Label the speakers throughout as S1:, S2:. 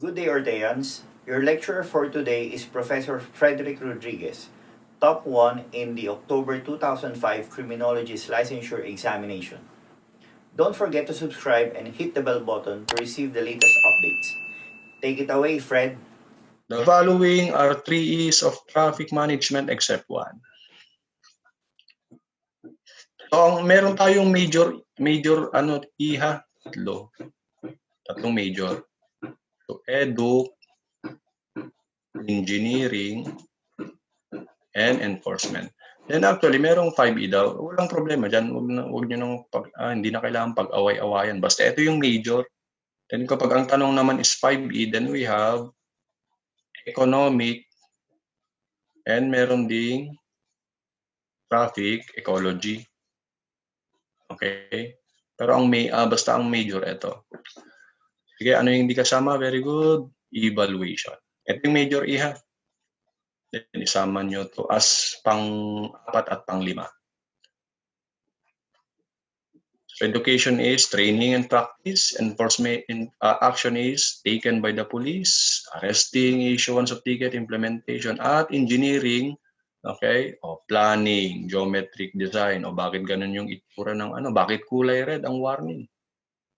S1: Good day, Orteans. Your lecturer for today is Professor Frederick Rodriguez, top 1 in the October 2005 Criminologists Licensure examination. Don't forget to subscribe and hit the bell button to receive the latest updates. Take it away, Fred.
S2: The following are 3 E's of traffic management except one. So, meron tayong major iha, tatlong major. So, edu, engineering, and enforcement. Then actually, merong 5E daw. Walang problema dyan. Huwag nyo nang hindi na kailangan pag-away-awayan. Basta ito yung major. Then kapag ang tanong naman is 5E, then we have economic, and meron ding traffic, ecology. Okay? Pero basta ang major ito. Sige, ano yung hindi kasama? Very good. Evaluation. Ito yung major iha. Then isama nyo to as pang-4 at pang-5. So education is training and practice. Enforcement action is taken by the police. Arresting, issuance of ticket, implementation. At engineering, okay, o planning, geometric design, o bakit ganun yung itsura ng bakit kulay red ang warning?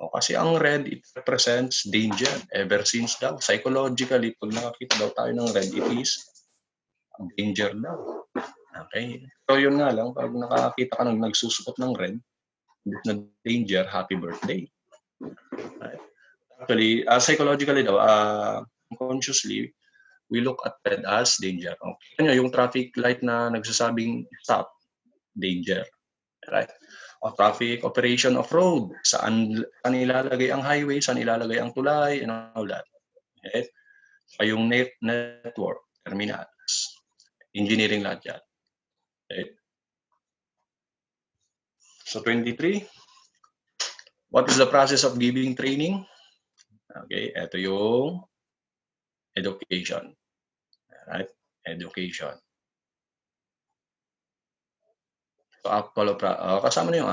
S2: O kasi ang red, it represents danger. Ever since daw, psychologically, pag nakakita daw tayo ng red, it is danger daw. Okay? So yun nga lang, pag nakakita ka ng nagsusuot ng red, na danger, happy birthday. Right? Actually, psychologically daw, consciously, we look at red as danger. Okay? Yung traffic light na nagsasabing stop, danger. Right? O traffic operation of road, saan ilalagay ang highway, saan ilalagay ang tulay, and all that. Okay? So yung network, terminals, engineering lahat yan. Okay? So 23, what is the process of giving training? Okay, ito yung education. Right? Education. So, kasama na yung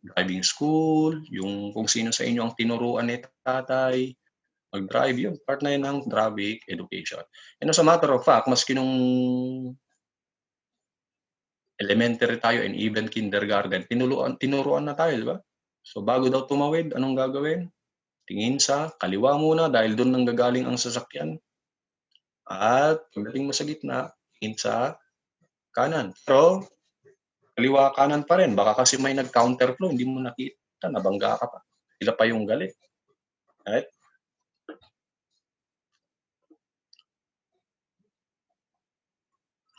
S2: driving school, yung kung sino sa inyo ang tinuruan ni tatay, mag-drive, yun, part na yun ng traffic education. And as a matter of fact, maski nung elementary tayo and even kindergarten, tinuruan na tayo, di ba? So bago daw tumawid, anong gagawin? Tingin sa kaliwa muna dahil doon nang gagaling ang sasakyan. At pagdating mo sa gitna, tingin sa kanan. Pero kaliwa kanan pa rin. Baka kasi may nag-counterflow, hindi mo nakita, nabangga ka pa. Sila pa yung galit. Right?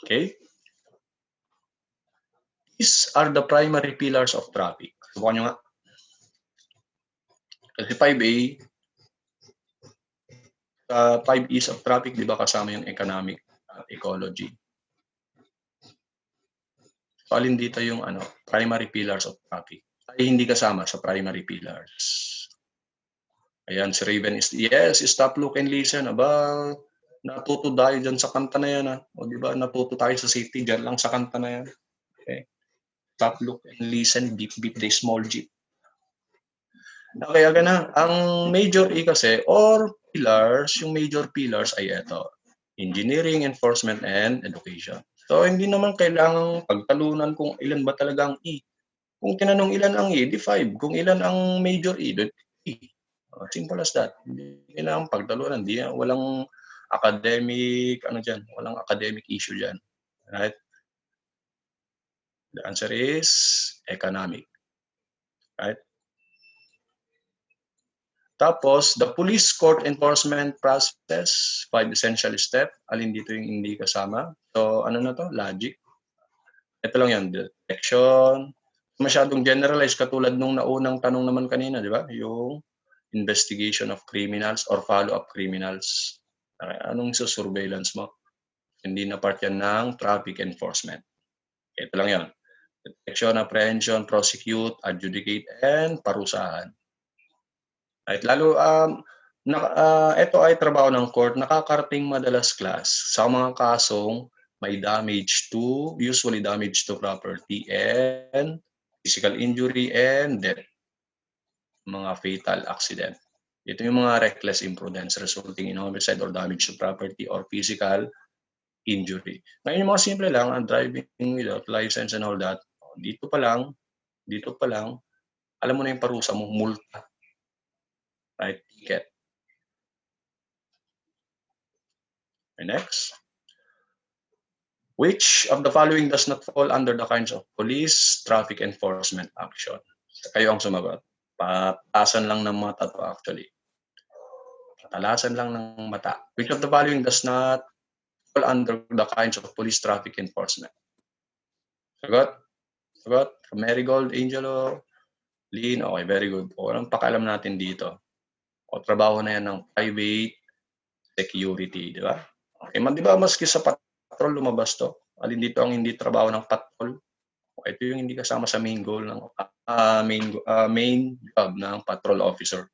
S2: Okay? These are the primary pillars of traffic. Subukan nyo nga. Kasi 5A, 5 E's of traffic, di ba kasama yung economic at ecology. So, alin dito yung primary pillars of traffic? Ay hindi kasama sa primary pillars. Ayan, si Raven is, yes, stop, look, and listen. Aba, natuto tayo dyan sa kanta na yan. O di ba, natuto tayo sa safety dyan lang sa kanta na yan. Okay. Stop, look, and listen, beep, beep, the small jeep. Okay, aga na. Ang major E kasi, or pillars, yung major pillars ay ito. Engineering, enforcement, and education. So, hindi naman kailangang pagtalunan kung ilan ba talaga ang E. Kung tinanong ilan ang E, di 5. Kung ilan ang major E, di E. Simple as that. Hindi kailangang pagtalunan. Walang academic, walang academic issue dyan. Right? The answer is economic. Right? Tapos, the police court enforcement process, 5 essential step. Alin dito yung hindi kasama? So, ano na to? Logic. Ito lang yan. Detection. Masyadong generalized katulad nung naunang tanong naman kanina, di ba? Yung investigation of criminals or follow-up criminals. Okay, anong surveillance mo? Hindi na part yan ng traffic enforcement. Ito lang yan. Detection, apprehension, prosecute, adjudicate, and parusahan. Right, lalo, ito ay trabaho ng court, nakakarating madalas class sa mga kasong may usually damage to property and physical injury and death. Mga fatal accident. Ito yung mga reckless imprudence resulting in homicide or damage to property or physical injury. Ngayon yung mga simple lang, driving without license and all that, dito pa lang, alam mo na yung parusa mo, multa. Right? Ticket. Okay, next. Which of the following does not fall under the kinds of police traffic enforcement action? Kayo ang sumagot. Pataasan lang ng mata to actually. Patalasan lang ng mata. Which of the following does not fall under the kinds of police traffic enforcement? Sagot? Sagot? Marigold, Angelo, Lynn, okay, very good. O, anong pakialam natin dito? O, trabaho na yan ng private security, di ba? Okay, di ba maski sa patrol lumabas to? Alin dito ang hindi trabaho ng patrol? O, ito yung hindi kasama sa main goal ng main job ng patrol officer.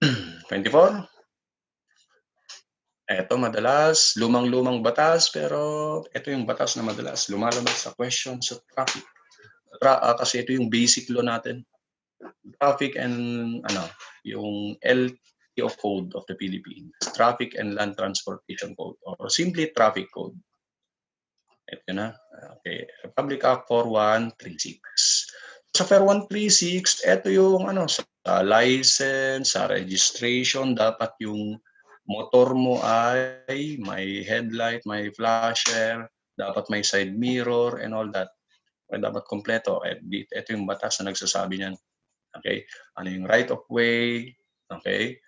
S2: 24. Ito madalas, lumang-lumang batas, pero ito yung batas na madalas lumalabas sa questions sa traffic. Kasi ito yung basic law natin. Traffic and yung LTO code of the Philippines, Traffic and Land Transportation Code, or simply Traffic Code. Ito na. Okay. Public Act 4136. Sa 4136, ito yung sa license, sa registration, dapat yung motor mo ay may headlight, may flasher, dapat may side mirror and all that. Dapat kompleto. Ito yung batas na nagsasabi niyan. Okay? Ano yung right of way? Okay?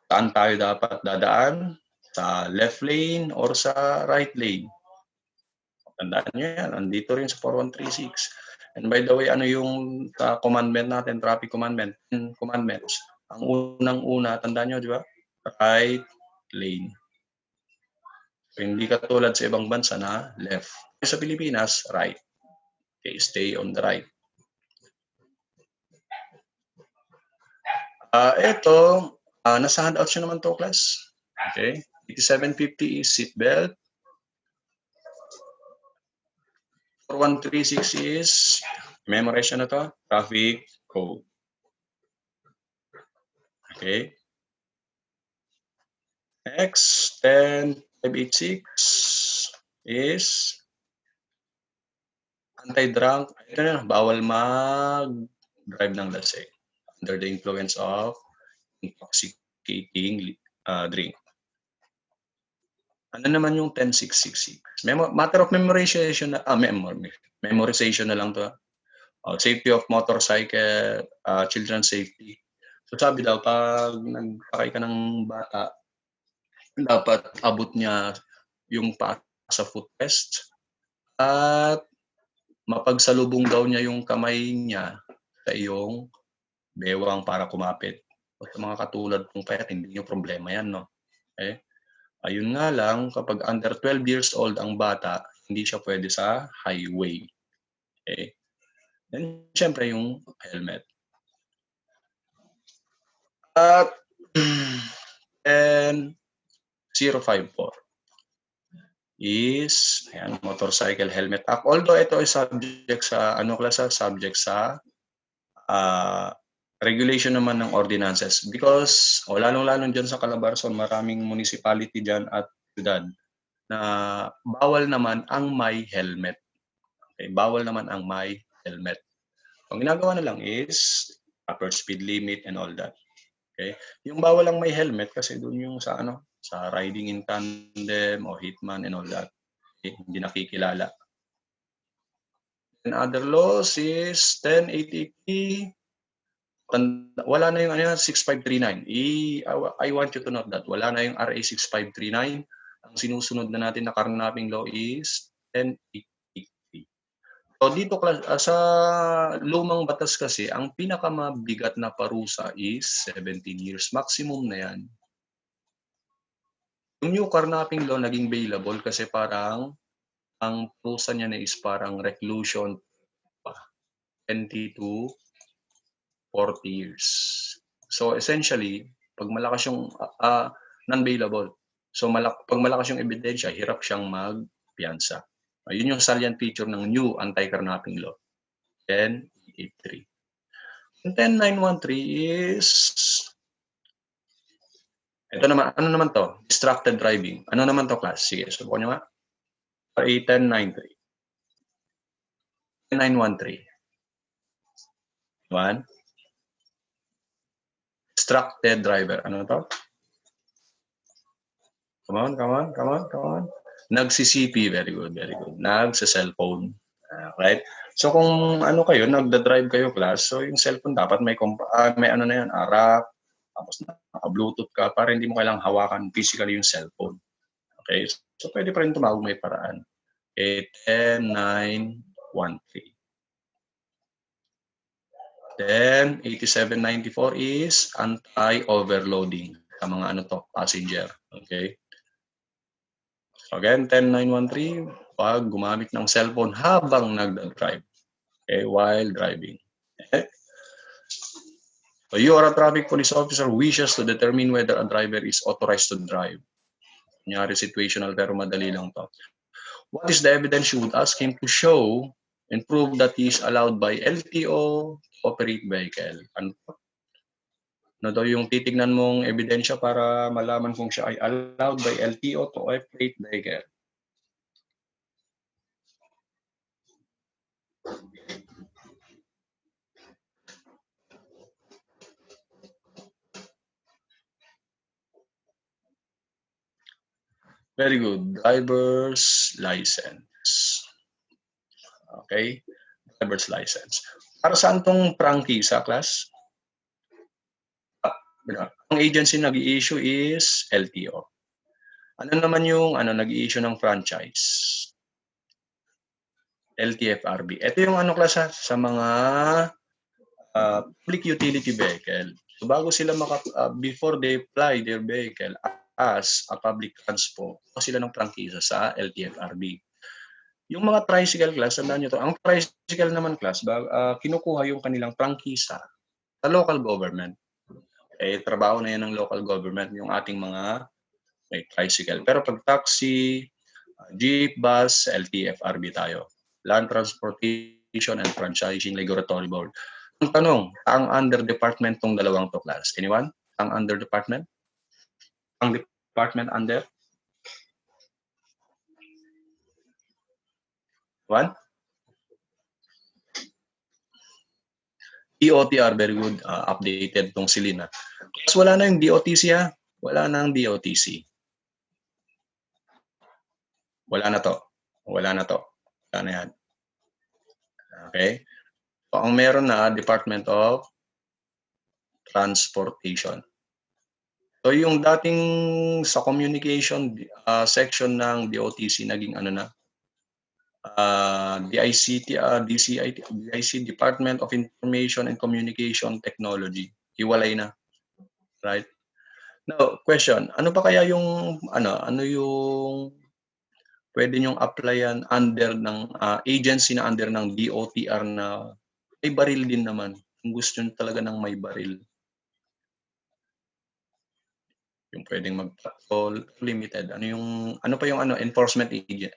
S2: Saan tayo dapat dadaan? Sa left lane or sa right lane? Tandaan nyo yan. Andito rin sa 4136. And by the way, ano yung commandment natin, traffic commandments? Ang unang-una, tandaan nyo, di ba? Right lane. So, hindi katulad sa ibang bansa na left. Sa Pilipinas, right. Okay, stay on the right. Ito, nasa handouts nyo naman to, class. Okay. 8750 is seatbelt. 4136 is, memorize na to, traffic code. Okay. Next, 10586 is anti-drunk. Ito na, bawal mag-drive ng lasing under the influence of intoxicating drink. Ano naman yung 10666? Matter of memorization na, memorization na lang to. Safety of motorcycle, children's safety. So sabi daw, pag nagpakay ka ng bata, dapat abot niya yung paa sa footrest at mapagsalubong daw niya yung kamay niya sa iyong bewang para kumapit. O sa mga katulad kong kaya, hindi yung problema yan, no? Okay? Ayun nga lang, kapag under 12 years old ang bata, hindi siya pwede sa highway. Okay? Then, syempre, yung helmet. At, 054 is, ayan, motorcycle helmet act. Although ito ay subject sa, subject sa regulation naman ng ordinances. Because, lalong-lalong dyan sa Calabarzon, maraming municipality dyan at ciudad na bawal naman ang may helmet. Okay, bawal naman ang may helmet. Ang ginagawa na lang is upper speed limit and all that. Okay? Yung bawal ang may helmet kasi doon yung sa sa riding in tandem o hitman and all that. Okay? Hindi nakikilala. And other laws is 1080p. Wala na yung 6539. I want you to note that. Wala na yung RA 6539. Ang sinusunod na natin na karnaping law is 1080p. So dito sa lumang batas kasi, ang pinakamabigat na parusa is 17 years. Maximum na yan. Yung new carnapping law naging bailable kasi parang ang parusa niya na is parang reclusion 20 to 40 years. So essentially, pag malakas yung non-bailable. So pag malakas yung ebidensya, hirap siyang magpiyansa. Yun yung salient feature ng new anti-carnapping law, 1083. And 10913 is, ito naman, ano naman to? Distracted driving. Ano naman to, class? Sige, subukan nyo nga. RA 1093. 913. One. Distracted driver. Ano to? Come on, come on, come on, come on. Nagsi-CP. Very good, very good. Nagsa-cellphone. Right? So kung ano kayo, nagda-drive kayo, class, so yung cellphone dapat may, may ano na yan, arak, tapos naka-Bluetooth ka para hindi mo kailangang hawakan physically yung cellphone. Okay? So pwede pa rin tumawag, may paraan. 10913. Then 8794 is anti-overloading sa mga ano to, passenger. Okay? So again, 10913, pag gumamit ng cellphone habang nagda-drive. Okay, while driving. Okay? So you are a traffic police officer who wishes to determine whether a driver is authorized to drive. Kunyari situational pero madali lang to. What is the evidence you would ask him to show and prove that he is allowed by LTO to operate vehicle? Ano daw yung titignan mong ebidensya para malaman kung siya ay allowed by LTO to operate vehicle? Very good. Driver's license. Okay? Driver's license. Para saan tong prangkisa, class? Ang agency nag-i-issue is LTO. Ano naman yung nag-i-issue ng franchise? LTFRB. Ito yung class sa mga public utility vehicle. So bago sila before they apply their vehicle as a public transport, sila ng prangkisa sa LTFRB. Yung mga tricycle class, tandaan nyo to, ang tricycle naman class, kinukuha yung kanilang prangkisa sa local government. Trabaho na yan ng local government, yung ating mga may tricycle. Pero pag taxi, jeep, bus, LTFRB tayo. Land Transportation and Franchising Regulatory Board. Ang tanong, ang under department tong dalawang to, class? Anyone? Ang under department? Ang department under? One? DOTR, very good. Updated tong Silina. Plus wala na yung DOTC ha. Wala na ang DOTC. Wala na to. Wala na to. Wala na yan. Okay? So, ang meron na, Department of Transportation. So, yung dating sa communication section ng DOTC, naging DIC, Department of Information and Communication Technology. Hiwalay na. Right? Now, question, ano pa kaya yung, ano yung pwede nyong applyan under ng agency na under ng DOTR na may baril din naman. Kung gusto nyo talaga ng may baril. Yung pwedeng mag-patrol, limited. Ano pa yung enforcement agent?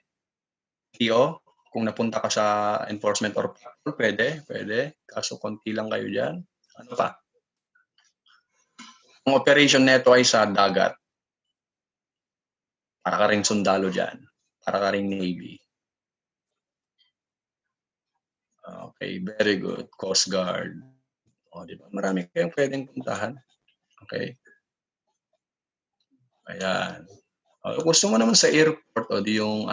S2: TO? Kung napunta ka sa enforcement or patrol, pwede. Kaso konti lang kayo dyan. Ano pa? Ang operation neto ay sa dagat. Para ka rin sundalo dyan. Para ka rin Navy. Okay, very good. Coast Guard. Diba? Marami kayong pwedeng puntahan. Okay. Ayan. Gusto mo naman sa airport di yung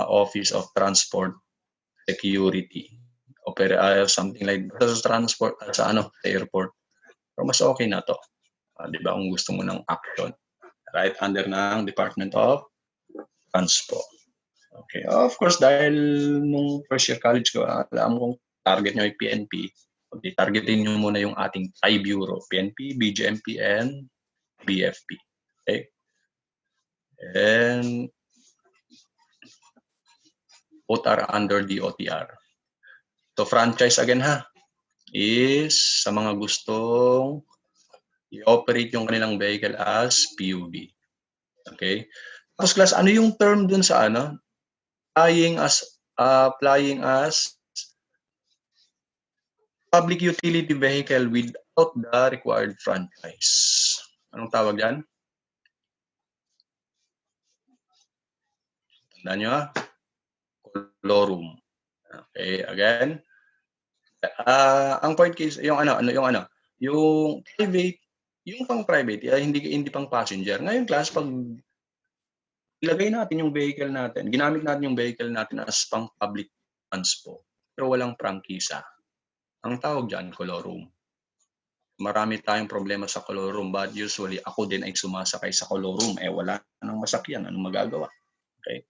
S2: Office of Transport Security. Something like sa transport sa airport. Pero mas okay na to. Di ba kung gusto mo ng action. Right under ng Department of Transport. Okay. Of course, dahil nung first year college ko, alam kong target nyo ay PNP. Okay, targetin nyo muna yung ating I-Bureau. PNP, BGMP, and BFP. Okay. And both are under the OTR. So franchise again is sa mga gustong i-operate yung kanilang vehicle as PUV. Okay? Tapos class, ano yung term dun sa flying as public utility vehicle without the required franchise. Anong tawag yan? Tandaan nyo, colorum. Okay, again. Ang point case, yung private, yung pang private, hindi pang passenger. Ngayon class, pag ilagay natin yung vehicle natin, ginamit natin yung vehicle natin as pang public transport, pero walang prangkisa. Ang tawag dyan, colorum. Marami tayong problema sa colorum, but usually ako din ay sumasakay sa colorum. Wala nang masakyan, anong magagawa? Okay?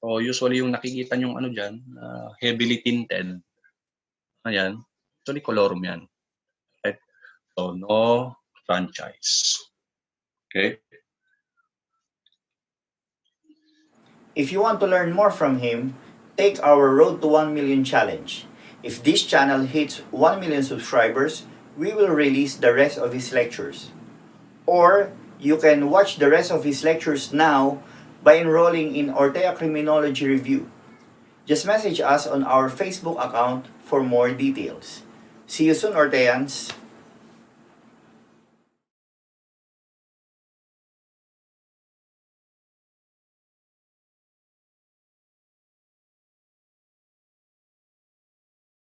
S2: So usually yung nakikita nyong dyan, heavily tinted, ayan, actually colorum yan. Okay? So no franchise. Okay?
S1: If you want to learn more from him, take our Road to 1 Million challenge. If this channel hits 1 million subscribers, we will release the rest of his lectures. Or you can watch the rest of his lectures now by enrolling in Ortea Criminology Review. Just message us on our Facebook account for more details. See you soon, Orteans!